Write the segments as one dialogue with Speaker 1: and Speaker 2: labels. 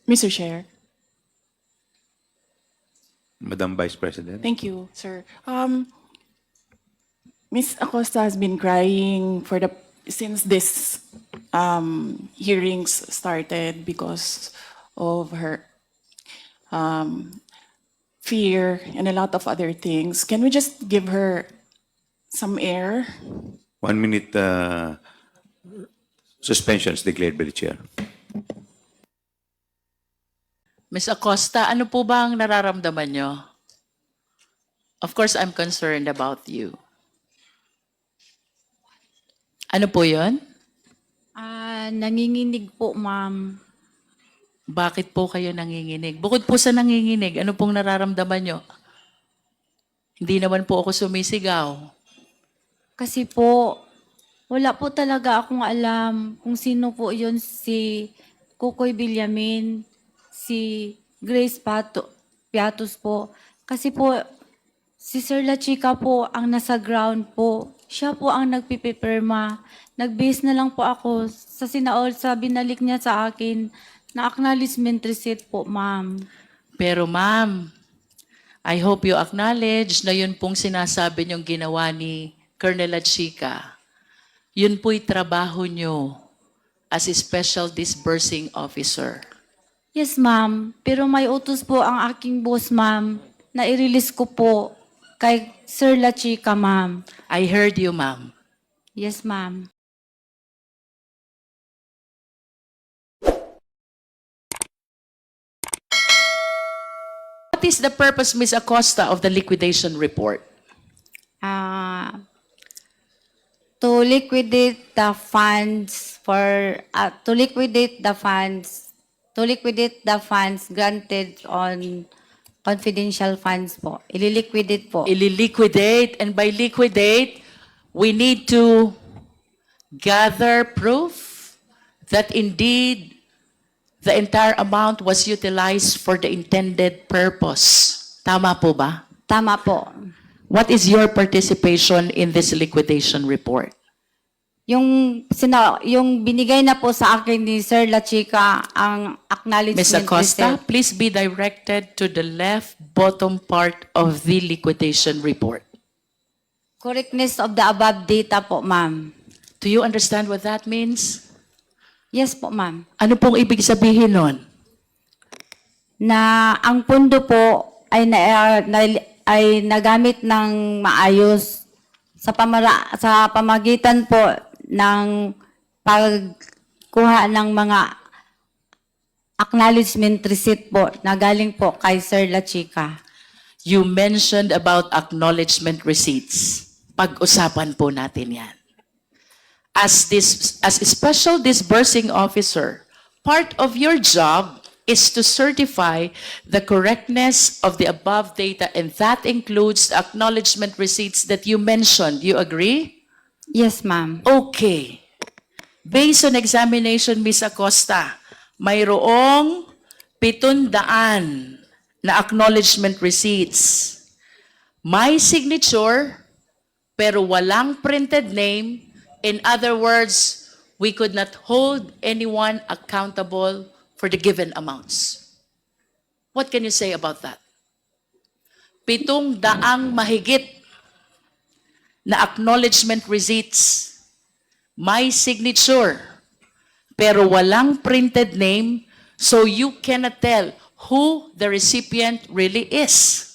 Speaker 1: Mr. Chair.
Speaker 2: Madam Vice President.
Speaker 1: Thank you, sir. Ms. Acosta has been crying since this hearings started because of her fear and a lot of other things. Can we just give her some air?
Speaker 2: 1 minute suspension is declared by the chair.
Speaker 3: Ms. Acosta, ano po ba ang nararamdaman nyo? Of course, I'm concerned about you. Ano po yon?
Speaker 4: Nanginginig po, ma'am.
Speaker 3: Bakit po kayo nanginginig? Bukod po sa nanginginig, ano pong nararamdaman nyo? Hindi naman po ako sumisigaw.
Speaker 4: Kasi po, wala po talaga akong alam kung sino po yun, si Kukoy Villamin, si Grace Piatos po. Kasi po, si Sir La Chica po ang nasa ground po. Siya po ang nagpipipirma. Nag-base na lang po ako sa binalik niya sa akin na acknowledgement receipt po, ma'am.
Speaker 3: Pero ma'am, I hope you acknowledge na yun pong sinasabi niyong ginawa ni Colonel La Chica. Yun po'y trabaho niyo as a special disbursing officer.
Speaker 4: Yes, ma'am. Pero may utos po ang aking boss, ma'am, na i-release ko po kay Sir La Chica, ma'am.
Speaker 3: I heard you, ma'am.
Speaker 4: Yes, ma'am.
Speaker 3: What is the purpose, Ms. Acosta, of the liquidation report?
Speaker 4: To liquidate the funds granted on confidential funds po. Ililiquidate po.
Speaker 3: Ililiquidate, and by liquidate, we need to gather proof that indeed the entire amount was utilized for the intended purpose. Tama po ba?
Speaker 4: Tama po.
Speaker 3: What is your participation in this liquidation report?
Speaker 4: Yung binigay na po sa akin ni Sir La Chica ang acknowledgement
Speaker 3: Ms. Acosta,
Speaker 4: receipt.
Speaker 3: please be directed to the left bottom part of the liquidation report.
Speaker 4: Correctness of the above data po, ma'am.
Speaker 3: Do you understand what that means?
Speaker 4: Yes po, ma'am.
Speaker 3: Ano pong ibig sabihin nun?
Speaker 4: Na ang pondo po ay nagamit ng maayos sa pamagitan po ng pagkuha ng mga acknowledgement receipt po na galing po kay Sir La Chica.
Speaker 3: You mentioned about acknowledgement receipts. Pag-usapan po natin yan. As a special disbursing officer, part of your job is to certify the correctness of the above data, and that includes the acknowledgement receipts that you mentioned. You agree?
Speaker 4: Yes, ma'am.
Speaker 3: Okay. Based on examination, Ms. Acosta, mayroong 700 na acknowledgement receipts. May signature, pero walang printed name. In other words, we could not hold anyone accountable for the given amounts. What can you say about that? 700 mahigit na acknowledgement receipts, may signature, pero walang printed name, so you cannot tell who the recipient really is.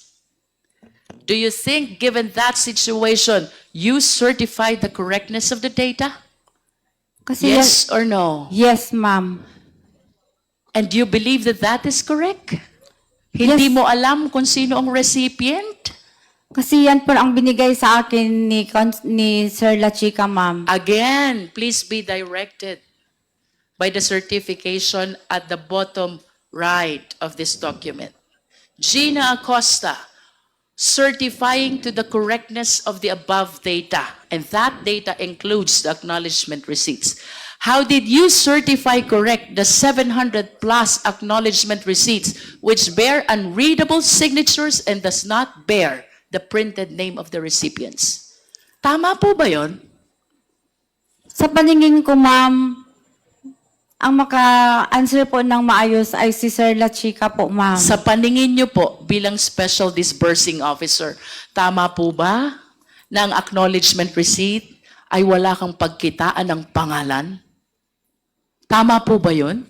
Speaker 3: Do you think, given that situation, you certified the correctness of the data?
Speaker 4: Kasi
Speaker 3: Yes or no?
Speaker 4: yes, ma'am.
Speaker 3: And do you believe that that is correct? Hindi
Speaker 4: Yes.
Speaker 3: mo alam kung sino ang recipient?
Speaker 4: Kasi yan po ang binigay sa akin ni Sir La Chica, ma'am.
Speaker 3: Again, please be directed by the certification at the bottom right of this document. Gina Acosta, certifying to the correctness of the above data, and that data includes the acknowledgement receipts. How did you certify correct the 700 plus acknowledgement receipts which bear unreadable signatures and does not bear the printed name of the recipients? Tama po ba yon?
Speaker 4: Sa paningin ko, ma'am, Ang maka-answer po ng maayos ay si Sir La Chica po, ma'am.
Speaker 3: Sa paningin niyo po bilang Special Disbursing Officer, tama po ba na ang acknowledgement receipt ay wala kang pagkitaan ng pangalan? Tama po ba yun?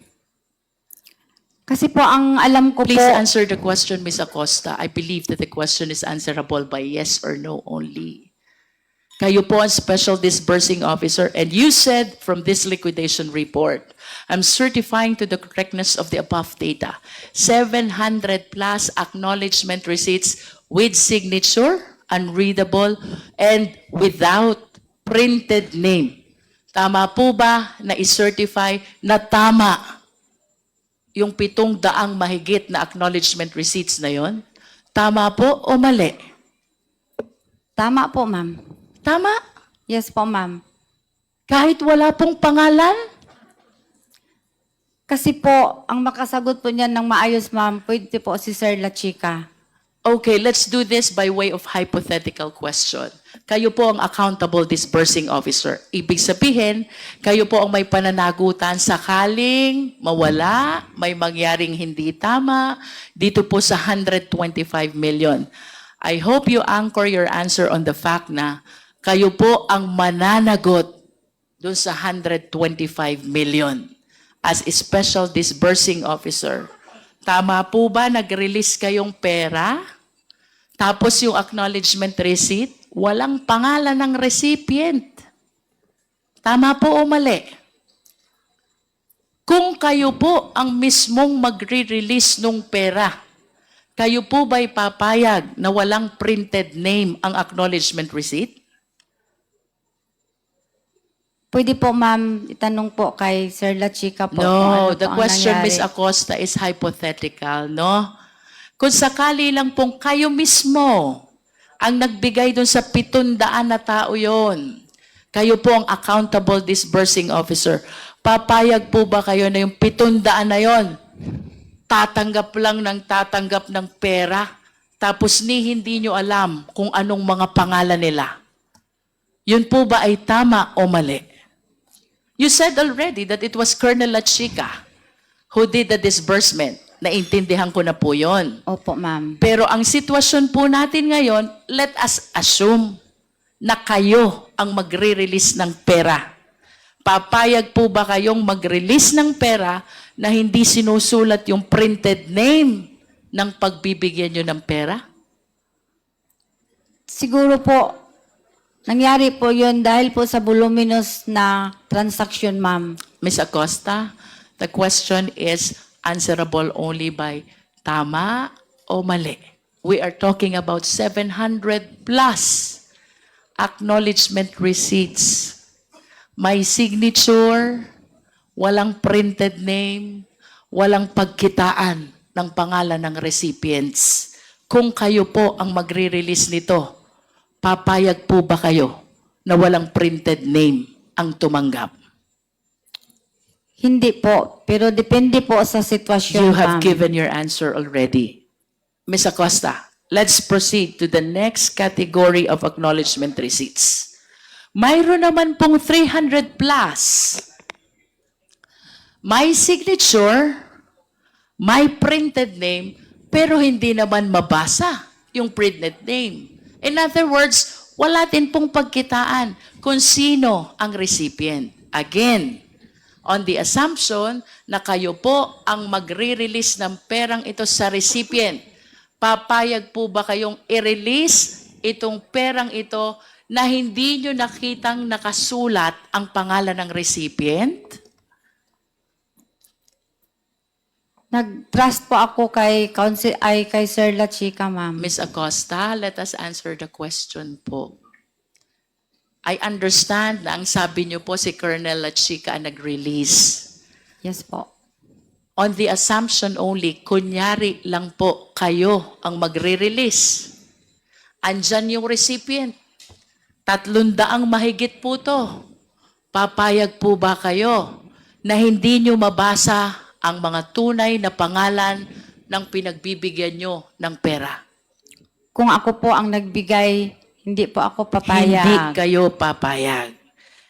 Speaker 4: Kasi po ang alam ko
Speaker 3: Please
Speaker 4: po,
Speaker 3: answer the question, Ms. Acosta. I believe that the question is answerable by yes or no only. Kayo po ang Special Disbursing Officer and you said from this liquidation report, I'm certifying to the correctness of the above data, 700 plus acknowledgement receipts with signature, unreadable, and without printed name. Tama po ba na i-certify na tama yung 700 mahigit na acknowledgement receipts na yon? Tama po o mali?
Speaker 4: tama po, ma'am.
Speaker 3: Tama.
Speaker 4: Yes po, ma'am.
Speaker 3: Kahit wala pong pangalan?
Speaker 4: Kasi po, ang makasagot po niyan ng maayos, ma'am, pwede po si Sir La Chica.
Speaker 3: Okay, let's do this by way of hypothetical question. Kayo po ang accountable disbursing officer. Ibig sabihin, kayo po ang may pananagutan sakaling mawala, may mangyaring hindi tama, dito po sa 125 million. I hope you anchor your answer on the fact na kayo po ang mananagot doon sa 125 million as a special disbursing officer. Tama po ba nag-release kayong pera? Tapos yung acknowledgement receipt, walang pangalan ng recipient. Tama po o mali? Kung kayo po ang mismong magre-release ng pera, kayo po ba'y papayag na walang printed name ang acknowledgement receipt?
Speaker 4: Pwede po, ma'am, itanong po kay Sir La Chica po. kung
Speaker 3: No,
Speaker 4: ano
Speaker 3: the
Speaker 4: po ang
Speaker 3: question,
Speaker 4: nangyari.
Speaker 3: Ms. Acosta, is hypothetical, no? Kung sakali lang pong kayo mismo ang nagbigay dun sa 700 na tao yon, kayo po ang accountable disbursing officer, papayag po ba kayo na yung 700 na yon, tatanggap ng pera, tapos hindi nyo alam kung anong mga pangalan nila? Yun po ba ay tama o mali? You said already that it was Colonel La Chica who did the disbursement. Naintindihan ko na po yun.
Speaker 4: Opo, ma'am.
Speaker 3: Pero ang sitwasyon po natin ngayon, let us assume na kayo ang magre-release ng pera. Papayag po ba kayong mag-release ng pera na hindi sinusulat yung printed name ng pagbibigyan nyo ng pera?
Speaker 4: Siguro po, nangyari po yun dahil po sa voluminous na transaction, ma'am.
Speaker 3: Ms. Acosta, the question is answerable only by tama o mali. We are talking about 700 plus acknowledgement receipts. May signature, walang printed name, walang pagkitaan ng pangalan ng recipients. Kung kayo po ang magre-release nito, papayag po ba kayo na walang printed name ang tumanggap?
Speaker 4: Hindi po, pero depende po sa
Speaker 3: You
Speaker 4: sitwasyon,
Speaker 3: have
Speaker 4: ma'am.
Speaker 3: given your answer already. Ms. Acosta, let's proceed to the next category of acknowledgement receipts. Mayroon naman pong 300 plus. May signature, may printed name, pero hindi naman mabasa yung printed name. In other words, wala din pong pagkitaan kung sino ang recipient. Again, on the assumption na kayo po ang magre-release ng perang ito sa recipient, papayag po ba kayong i-release itong perang ito na hindi nyo nakitang nakasulat ang pangalan ng recipient?
Speaker 4: Nag-trust po ako kay Sir La Chica, ma'am.
Speaker 3: Ms. Acosta, let us answer the question po. I understand na ang sabi niyo po si Colonel La Chica ang nag-release.
Speaker 4: Yes po.
Speaker 3: On the assumption only, kunyari lang po kayo ang magre-release. Andyan yung recipient. 300 mahigit po to. Papayag po ba kayo na hindi nyo mabasa ang mga tunay na pangalan ng pinagbibigyan nyo ng pera?
Speaker 4: Kung ako po ang nagbigay, hindi po ako papayag.
Speaker 3: Hindi kayo papayag.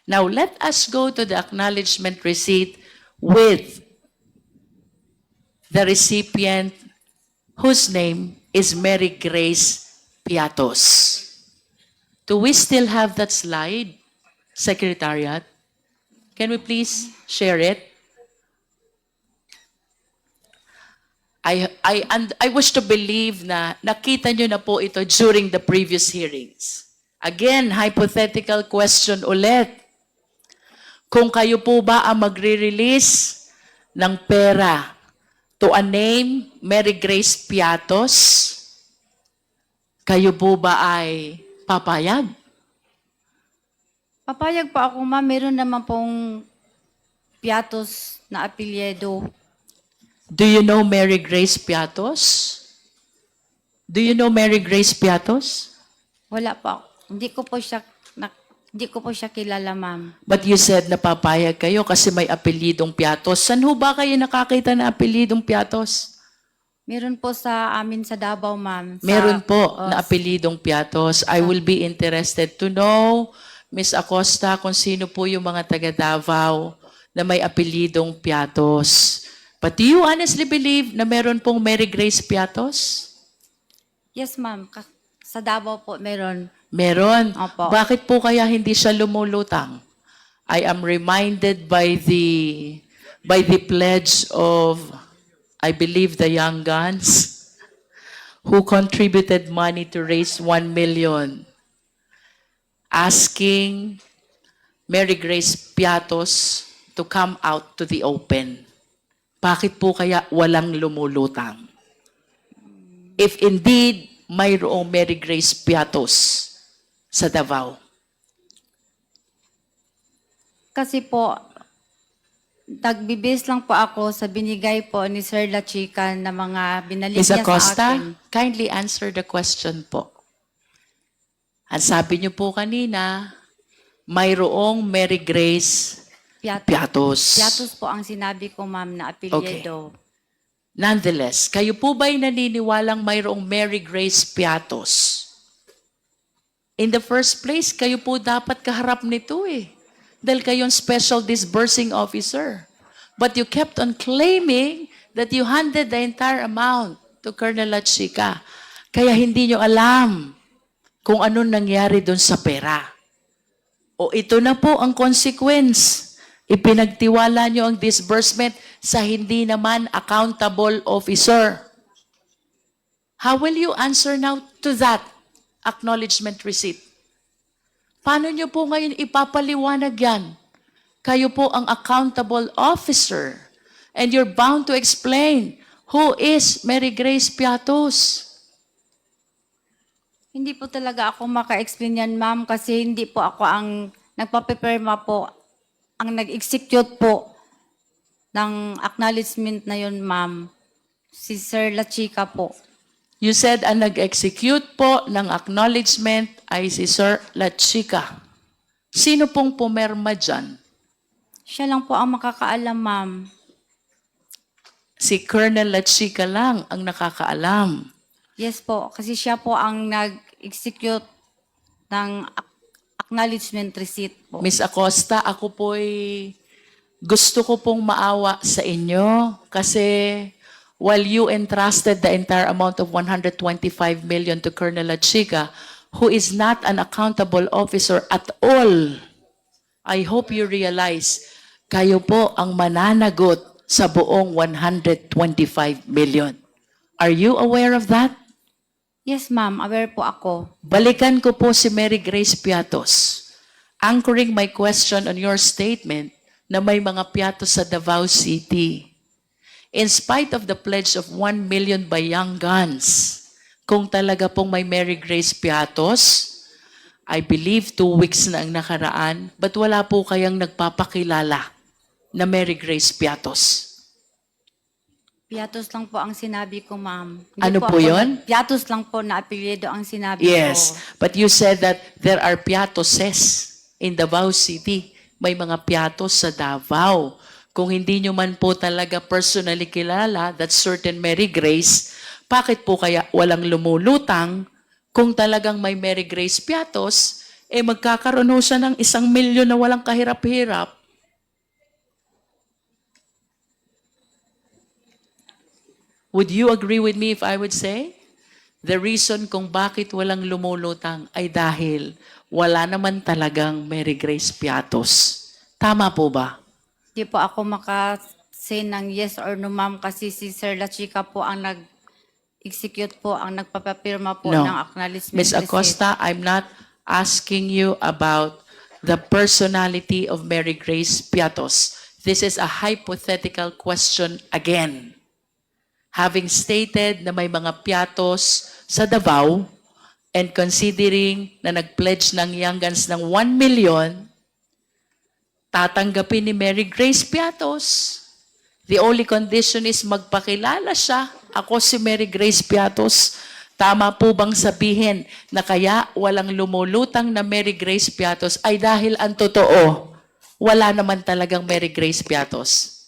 Speaker 3: Now, let us go to the acknowledgement receipt with the recipient whose name is Mary Grace Piatos. Do we still have that slide, Secretariat? Can we please share it? I wish to believe na nakita nyo na po ito during the previous hearings. Again, hypothetical question ulit. Kung kayo po ba ang magre-release ng pera to a name, Mary Grace Piatos, kayo po ba ay papayag?
Speaker 4: Papayag po ako, ma'am. Meron naman pong Piatos na apelyido.
Speaker 3: Do you know Mary Grace Piatos? Do you know Mary Grace Piatos?
Speaker 4: Wala po ako. Hindi ko po siya kilala, ma'am.
Speaker 3: But you said na papayag kayo kasi may apelidong Piatos. Saan ho ba kayo nakakita na apelidong Piatos?
Speaker 4: Meron po sa amin sa Davao, ma'am.
Speaker 3: Meron po na apelidong Piatos. I will be interested to know, Ms. Acosta, kung sino po yung mga taga Davao na may apelidong Piatos. But do you honestly believe na meron pong Mary Grace Piatos?
Speaker 4: Yes, ma'am. Sa Davao po meron.
Speaker 3: Meron.
Speaker 4: Opo.
Speaker 3: Bakit po kaya hindi siya lumulutang? I am reminded by the pledge of, I believe, the Young Guns who contributed money to raise 1 million, asking Mary Grace Piatos to come out to the open. Bakit po kaya walang lumulutang? If indeed mayroong Mary Grace Piatos sa Davao.
Speaker 4: Kasi po, nagbibis lang po ako sa binigay po ni Sir La Chica na mga binalik
Speaker 3: Ms.
Speaker 4: niya sa
Speaker 3: Acosta,
Speaker 4: akin.
Speaker 3: kindly answer the question po. Ang sabi niyo po kanina, mayroong Mary Grace Piatos.
Speaker 4: Piatos po ang sinabi ko, ma'am, na apelyido.
Speaker 3: Nonetheless, kayo po ba'y naniniwalang mayroong Mary Grace Piatos? In the first place, kayo po dapat kaharap nito eh. Dahil kayong special disbursing officer. But you kept on claiming that you handed the entire amount to Colonel La Chica. Kaya hindi nyo alam kung ano nangyari doon sa pera. O ito na po ang consequence. Ipinagtiwala nyo ang disbursement sa hindi naman accountable officer. How will you answer now to that acknowledgement receipt? Paano nyo po ngayon ipapaliwanag yan? Kayo po ang accountable officer and you're bound to explain who is Mary Grace Piatos.
Speaker 4: Hindi po talaga ako maka-explain yan, ma'am, kasi hindi po ako ang nagpapipirma po, ang nag-execute po ng acknowledgement na yun, ma'am. Si Sir La Chica po.
Speaker 3: You said ang nag-execute po ng acknowledgement ay si Sir La Chica. Sino pong pumerma dyan?
Speaker 4: Siya lang po ang makakaalam, ma'am.
Speaker 3: Si Colonel La Chica lang ang nakakaalam.
Speaker 4: Yes po, kasi siya po ang nag-execute ng acknowledgement receipt po.
Speaker 3: Miss Acosta, ako po'y gusto ko pong maawa sa inyo kasi while you entrusted the entire amount of 125 million to Colonel La Chica, who is not an accountable officer at all, I hope you realize, kayo po ang mananagot sa buong 125 million. Are you aware of that?
Speaker 4: Yes, ma'am. Aware po ako.
Speaker 3: Balikan ko po si Mary Grace Piatos. Anchoring my question on your statement na may mga Piatos sa Davao City. In spite of the pledge of 1 million by Young Guns, kung talaga pong may Mary Grace Piatos, I believe 2 weeks na ang nakaraan, but wala po kayang nagpapakilala na Mary Grace Piatos.
Speaker 4: Piatos lang po ang sinabi ko, ma'am. Hindi
Speaker 3: Ano po
Speaker 4: ako-
Speaker 3: yun?
Speaker 4: Piatos lang po na apelyido ang sinabi
Speaker 3: Yes,
Speaker 4: ko.
Speaker 3: but you said that there are Piatoses in Davao City. May mga Piatos sa Davao. Kung hindi nyo man po talaga personally kilala that certain Mary Grace, bakit po kaya walang lumulutang kung talagang may Mary Grace Piatos, magkakaroon ho siya ng 1 milyon na walang kahirap-hirap? Would you agree with me if I would say? The reason kung bakit walang lumulutang ay dahil wala naman talagang Mary Grace Piatos. Tama po ba?
Speaker 4: Di po ako maka-say ng yes or no, ma'am, kasi si Sir La Chica po ang nag-execute po, ang nagpapapirma po
Speaker 3: No.
Speaker 4: ng acknowledgement
Speaker 3: Ms.
Speaker 4: receipt.
Speaker 3: Acosta, I'm not asking you about the personality of Mary Grace Piatos. This is a hypothetical question again. Having stated na may mga Piatos sa Davao and considering na nag-pledge ng Young Guns ng 1 million, tatanggapin ni Mary Grace Piatos. The only condition is magpakilala siya. Ako si Mary Grace Piatos. Tama po bang sabihin na kaya walang lumulutang na Mary Grace Piatos ay dahil ang totoo, wala naman talagang Mary Grace Piatos?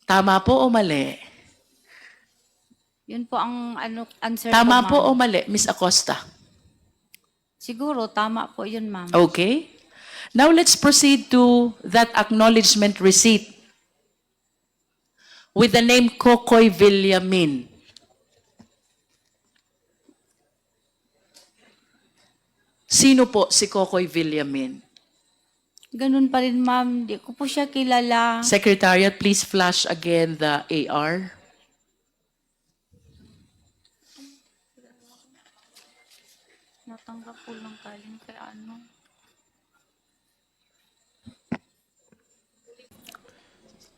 Speaker 3: Tama po o mali?
Speaker 4: Yun po ang answer
Speaker 3: Tama
Speaker 4: ko,
Speaker 3: po o
Speaker 4: ma'am.
Speaker 3: mali, Miss Acosta?
Speaker 4: Siguro, tama po yun, ma'am.
Speaker 3: Okay. Now let's proceed to that acknowledgement receipt with the name Kokoy Villamin. Sino po si Kokoy Villamin?
Speaker 4: Ganun pa rin, ma'am. Di ko po siya kilala.
Speaker 3: Secretariat, please flash again the AR.
Speaker 4: Natanggap po lang galing kay ano.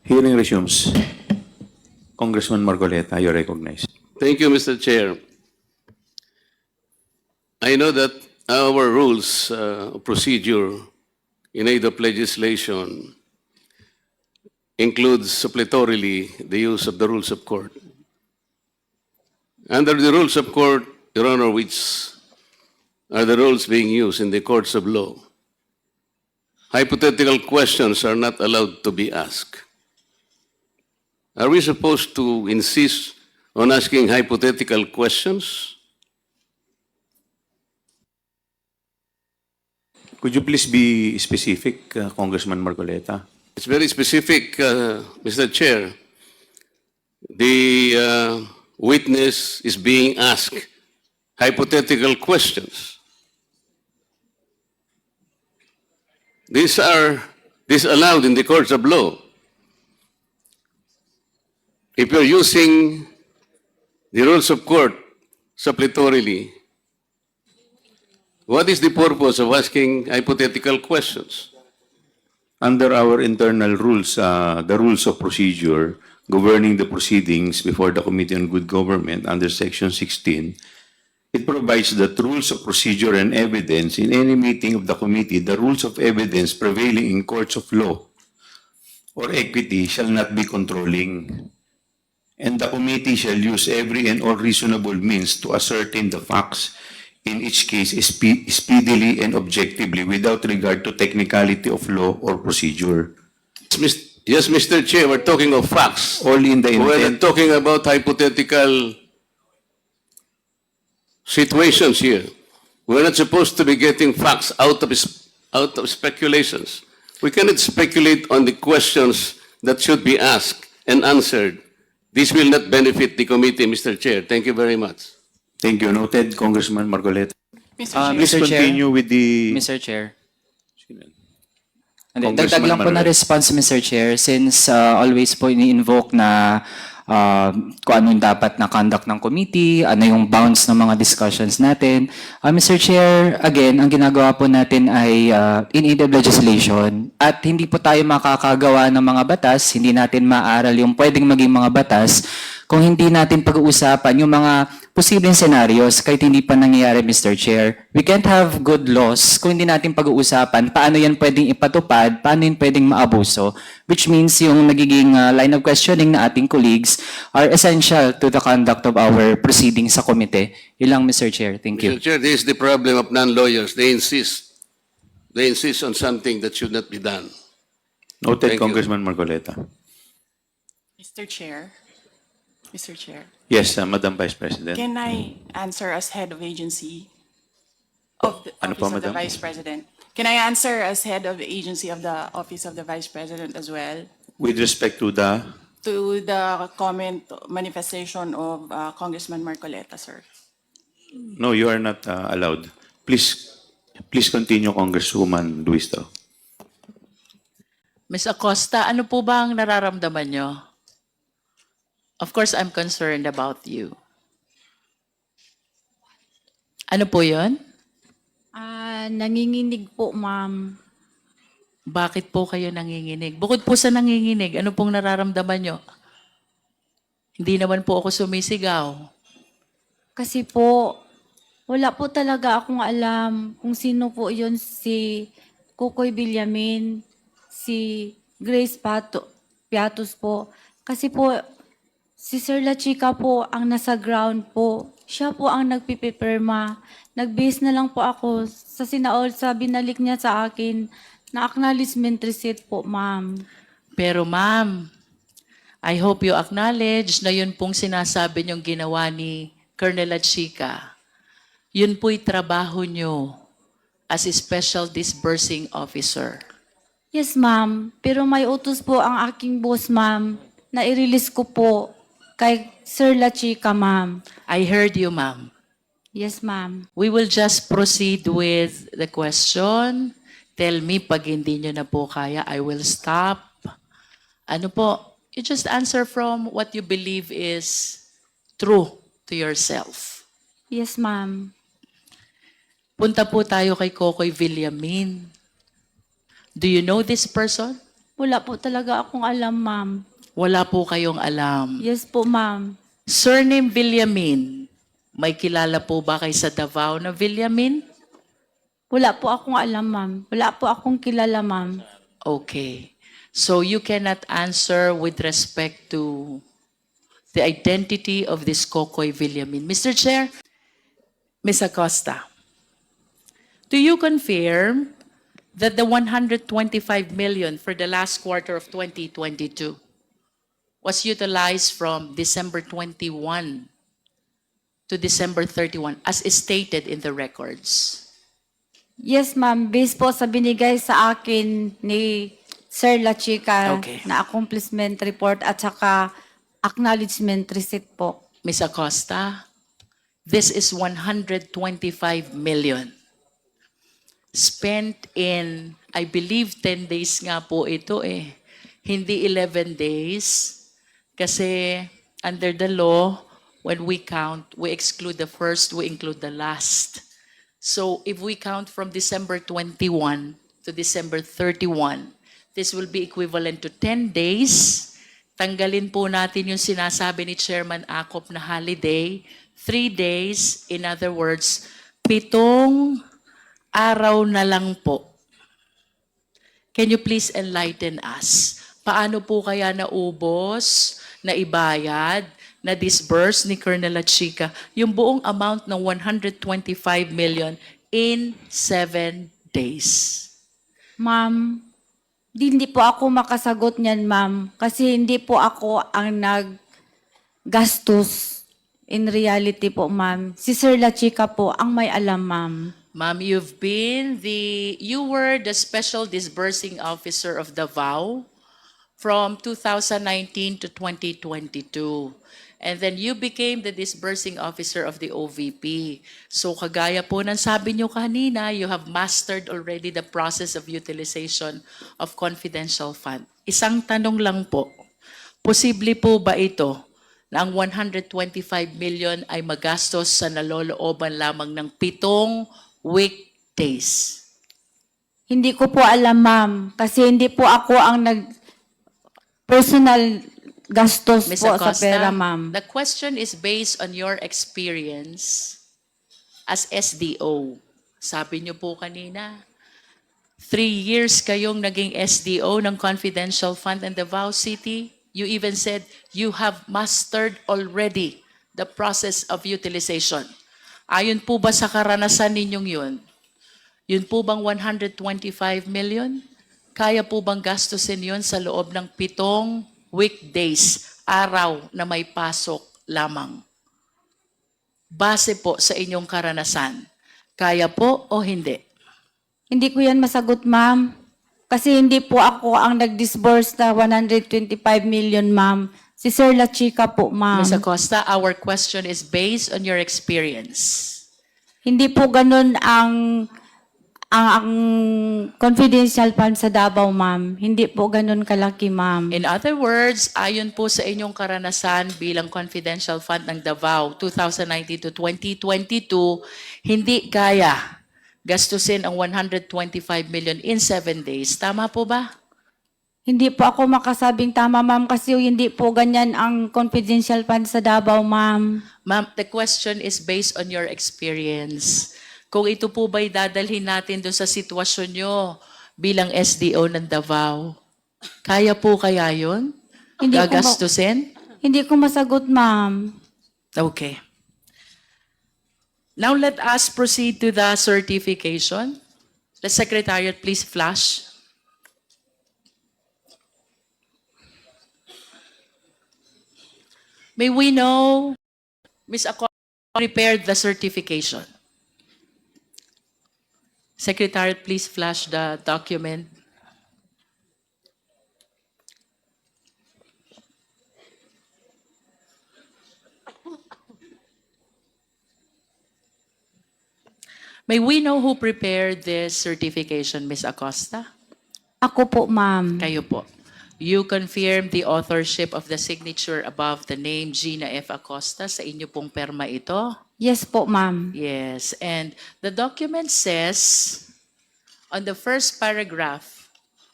Speaker 2: Hearing resumes. Congressman Marcoleta, you're recognized.
Speaker 5: Thank you, Mr. Chair. I know that our rules of procedure in aid of legislation includes suppletorily the use of the rules of court. Under the rules of court, Your Honor, which are the rules being used in the courts of law, hypothetical questions are not allowed to be asked. Are we supposed to insist on asking hypothetical questions?
Speaker 2: Could you please be specific, Congressman Marcoleta?
Speaker 5: It's very specific, Mr. Chair. The witness is being asked hypothetical questions. These are disallowed in the courts of law. If you're using the rules of court suppletorily, what is the purpose of asking hypothetical questions?
Speaker 2: Under our internal rules, the rules of procedure governing the proceedings before the Committee on Good Government under Section 16, it provides that rules of procedure and evidence in any meeting of the committee, the rules of evidence prevailing in courts of law or equity shall not be controlling, and the committee shall use every and all reasonable means to ascertain the facts in each case speedily and objectively without regard to technicality of law or procedure.
Speaker 5: Yes, Mr. Chair, we're talking of facts.
Speaker 2: Only in the
Speaker 5: We're
Speaker 2: intent.
Speaker 5: not talking about hypothetical situations here. We're not supposed to be getting facts out of speculations. We cannot speculate on the questions that should be asked and answered. This will not benefit the committee, Mr. Chair. Thank you very much.
Speaker 2: Thank you. Noted, Congressman Marcoleta.
Speaker 1: Mr. Chair.
Speaker 2: Please
Speaker 6: Mr. Chair.
Speaker 2: continue with the...
Speaker 6: Mr. Chair. Hindi,
Speaker 2: Congressman
Speaker 6: dagdag lang po na
Speaker 2: Manuel.
Speaker 6: response, Mr. Chair, since always po ini-invoke na kung ano yung dapat na conduct ng committee, ano yung bounds ng mga discussions natin. Mr. Chair, again, ang ginagawa po natin ay in aid of legislation at hindi po tayo makakagawa ng mga batas, hindi natin maaral yung pwedeng maging mga batas kung hindi natin pag-uusapan yung mga posibleng scenarios kahit hindi pa nangyayari, Mr. Chair. We can't have good laws kung hindi natin pag-uusapan paano yan pwedeng ipatupad, paano yan pwedeng maabuso, which means yung nagiging line of questioning na ating colleagues are essential to the conduct of our proceedings sa komite. Ilang, Mr. Chair. Thank you.
Speaker 5: Mr. Chair, this is the problem of non-lawyers. They insist on something that should not be done.
Speaker 2: Noted,
Speaker 5: Thank you.
Speaker 2: Congressman Marcoleta.
Speaker 1: Mr. Chair. Mr. Chair.
Speaker 2: Yes, Madam Vice President.
Speaker 1: Can I answer as head of agency of the
Speaker 2: Ano
Speaker 1: Office
Speaker 2: po,
Speaker 1: of the
Speaker 2: Madam?
Speaker 1: Vice President? Can I answer as head of the agency of the Office of the Vice President as well?
Speaker 2: With respect to the...
Speaker 1: to the comment manifestation of Congressman Marcoleta, sir.
Speaker 2: No, you are not allowed. Please continue, Congresswoman Luisto.
Speaker 3: Ms. Acosta, ano po ba ang nararamdaman nyo? Of course, I'm concerned about you. Ano po yon?
Speaker 4: Nanginginig po, ma'am.
Speaker 3: Bakit po kayo nanginginig? Bukod po sa nanginginig, ano pong nararamdaman nyo? Hindi naman po ako sumisigaw.
Speaker 4: Kasi po, wala po talaga akong alam kung sino po yun si Kukoy Villamin, si Grace Piatos po. Kasi po, si Sir La Chica po ang nasa ground po. Siya po ang nagpipipirma. Nag-base na lang po ako sa binalik niya sa akin na acknowledgement receipt po, ma'am.
Speaker 3: Pero ma'am, I hope you acknowledge na yun pong sinasabi niyong ginawa ni Colonel Chica. Yun po'y trabaho niyo as a special disbursing officer.
Speaker 4: Yes, ma'am. Pero may utos po ang aking boss, ma'am, na i-release ko po kay Sir La Chica, ma'am.
Speaker 3: I heard you, ma'am.
Speaker 4: Yes, ma'am.
Speaker 3: We will just proceed with the question. Tell me pag hindi nyo na po kaya, I will stop. Ano po? You just answer from what you believe is true to yourself.
Speaker 4: Yes, ma'am.
Speaker 3: Punta po tayo kay Kokoy Villamin. Do you know this person?
Speaker 4: Wala po talaga akong alam, ma'am.
Speaker 3: Wala po kayong alam.
Speaker 4: Yes po, ma'am.
Speaker 3: Surname Villamin. May kilala po ba kay sa Davao na Villamin?
Speaker 4: Wala po akong alam, ma'am. Wala po akong kilala, ma'am.
Speaker 3: Okay. So you cannot answer with respect to the identity of this Kokoy Villamin. Mr. Chair, Ms. Acosta, do you confirm that the 125 million for the last quarter of 2022 was utilized from December 21 to December 31 as stated in the records?
Speaker 4: Yes, ma'am. Based po sa binigay sa akin ni Sir La Chica
Speaker 3: Okay.
Speaker 4: na accomplishment report at saka acknowledgement receipt po.
Speaker 3: Ms. Acosta, this is 125 million spent in, I believe, 10 days nga po ito eh. Hindi 11 days. Kasi under the law, when we count, we exclude the first, we include the last. So if we count from December 21 to December 31, this will be equivalent to 10 days. Tanggalin po natin yung sinasabi ni Chairman Acop na holiday, 3 days, in other words, 7 araw na lang po. Can you please enlighten us? Paano po kaya naubos, naibayad, na-disburse ni Colonel Chica yung buong amount ng 125 million in 7 days?
Speaker 4: Ma'am, hindi po ako makasagot niyan, ma'am. Kasi hindi po ako ang naggastos in reality po, ma'am. Si Sir La Chica po ang may alam, ma'am.
Speaker 3: Ma'am, you were the special disbursing officer of Davao from 2019 to 2022. And then you became the disbursing officer of the OVP. So kagaya po ng sabi nyo kanina, you have mastered already the process of utilization of confidential fund. Isang tanong lang po, posible po ba ito na ang 125 million ay magastos sa nalolooban lamang ng 7 weekdays?
Speaker 4: Hindi ko po alam, ma'am. Kasi hindi po ako ang personal gastos
Speaker 3: Ms.
Speaker 4: po
Speaker 3: Acosta,
Speaker 4: sa pera, ma'am.
Speaker 3: the question is based on your experience as SDO. Sabi niyo po kanina, 3 years kayong naging SDO ng Confidential Fund in Davao City. You even said you have mastered already the process of utilization. Ayon po ba sa karanasan ninyong yun po bang 125 million? Kaya po bang gastusin yun sa loob ng 7 weekdays, araw na may pasok lamang? Base po sa inyong karanasan, kaya po o hindi?
Speaker 4: Hindi ko yan masagot, ma'am. Kasi hindi po ako ang nag-disburse na 125 million, ma'am. Si Sir La Chica po, ma'am.
Speaker 3: Ms. Acosta, our question is based on your experience.
Speaker 4: Hindi po ganun ang confidential fund sa Davao, ma'am. Hindi po ganun kalaki, ma'am.
Speaker 3: In other words, ayon po sa inyong karanasan bilang confidential fund ng Davao 2019 to 2022, hindi kaya gastusin ang 125 million in 7 days. Tama po ba?
Speaker 4: Hindi po ako makasabing tama, ma'am, kasi hindi po ganyan ang confidential fund sa Davao, ma'am.
Speaker 3: Ma'am, the question is based on your experience. Kung ito po ba'y dadalhin natin doon sa sitwasyon nyo bilang SDO ng Davao, kaya po kaya yun?
Speaker 4: Hindi ko
Speaker 3: Gagastusin?
Speaker 4: Hindi ko masagot, ma'am.
Speaker 3: Okay. Now let us proceed to the certification. The Secretariat, please flash. May we know, Ms. Acosta prepared the certification. Secretariat, please flash the document. May we know who prepared this certification, Ms. Acosta?
Speaker 4: Ako po, ma'am.
Speaker 3: Kayo po. You confirm the authorship of the signature above the name Gina F. Acosta sa inyo pong perma ito?
Speaker 4: Yes po, ma'am.
Speaker 3: Yes. And the document says, on the first paragraph,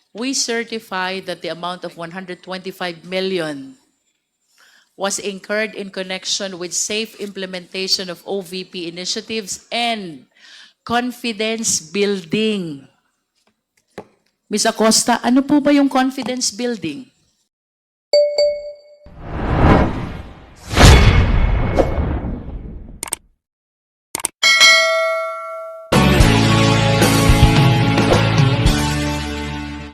Speaker 3: we certify that the amount of 125 million was incurred in connection with safe implementation of OVP initiatives and confidence building. Ms. Acosta, ano po ba yung confidence building?